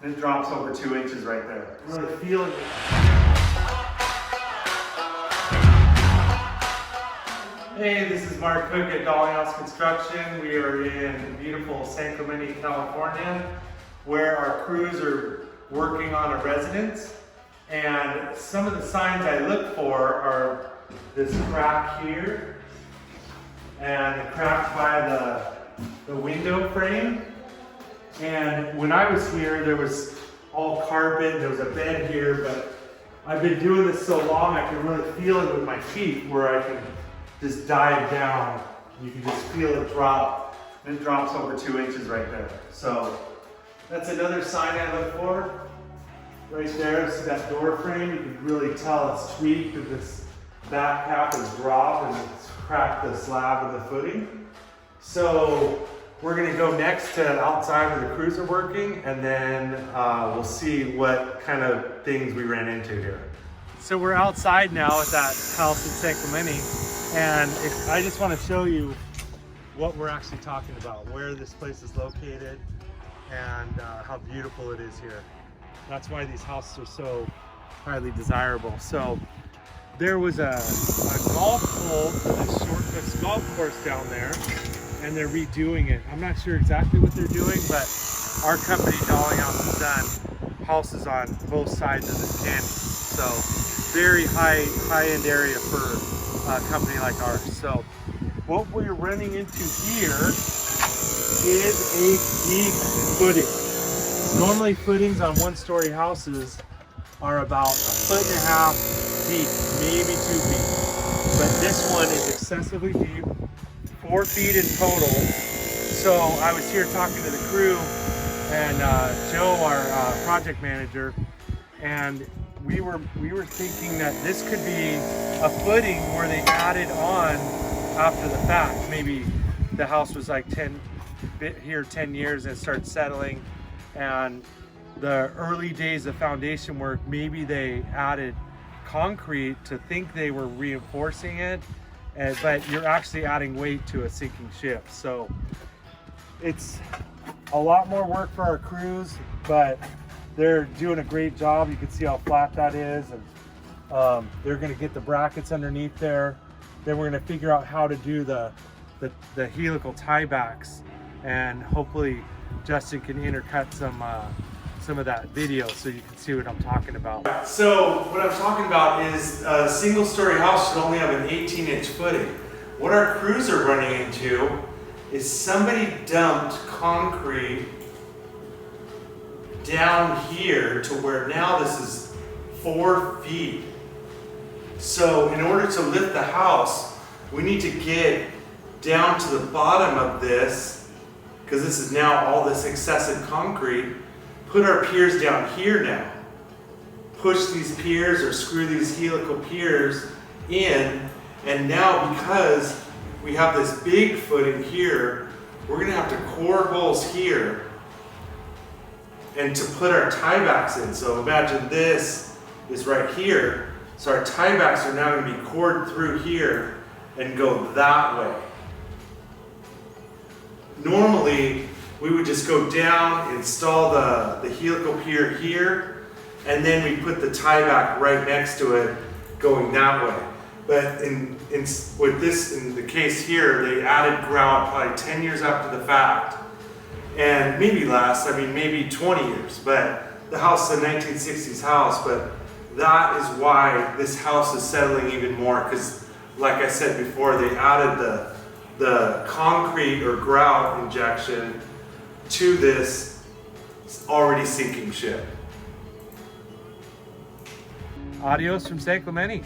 and it drops over 2 inches right there. Really feeling it. Hey, this is Mark Cook at Dalinghaus Construction. We are in beautiful San Clemente, California, where our crews are working on a residence. And some of the signs I look for are this crack here, and the crack by the window frame. And when I was here, there was all carpet, there was a bed here, but I've been doing this so long, I can really feel it with my feet, where I can just dive down. You can just feel it drop, and it drops over 2 inches right there. So that's another sign I look for. Right there, see that door frame? You can really tell it's tweaked, and this back half is dropped and it's cracked the slab of the footing. So we're gonna go next to outside where the crews are working, and then we'll see what kind of things we ran into here. So we're outside now at that house in San Clemente, and I just want to show you what we're actually talking about, where this place is located, and how beautiful it is here. That's why these houses are so highly desirable. So there was a golf hole for this golf course down there, and they're redoing it. I'm not sure exactly what they're doing, but our company, Dalinghaus, has done houses on both sides of this canyon. So very high-end area for a company like ours. So what we're running into here is a deep footing. Normally footings on one-story houses are about 1.5 feet deep, maybe 2 feet. But this one is excessively deep, 4 feet in total. So I was here talking to the crew and Joe, our project manager, and we were thinking that this could be a footing where they added on after the fact. Maybe the house was like 10 years and it started settling, and the early days of foundation work, maybe they added concrete to think they were reinforcing it, but you're actually adding weight to a sinking ship. So it's a lot more work for our crews, but they're doing a great job. You can see how flat that is, and they're going to get the brackets underneath there. Then we're going to figure out how to do the helical tiebacks, and hopefully Justin can intercut some of that video so you can see what I'm talking about. So what I'm talking about is a single-story house should only have an 18-inch footing. What our crews are running into is somebody dumped concrete down here to where now this is 4 feet. So in order to lift the house, we need to get down to the bottom of this, because this is now all this excessive concrete, put our piers down here now, push these piers or screw these helical piers in, and now because we have this big footing here, we're going to have to core holes here and to put our tiebacks in. So imagine this is right here, so our tiebacks are now going to be cored through here and go that way. Normally, we would just go down, install the helical pier here, and then we put the tieback right next to it going that way. But in the case here, they added grout probably 10 years after the fact, and maybe less, I mean maybe 20 years, but the house is a 1960s house, but that is why this house is settling even more, because like I said before, they added the concrete or grout injection to this already sinking ship. Adios from San Clemente.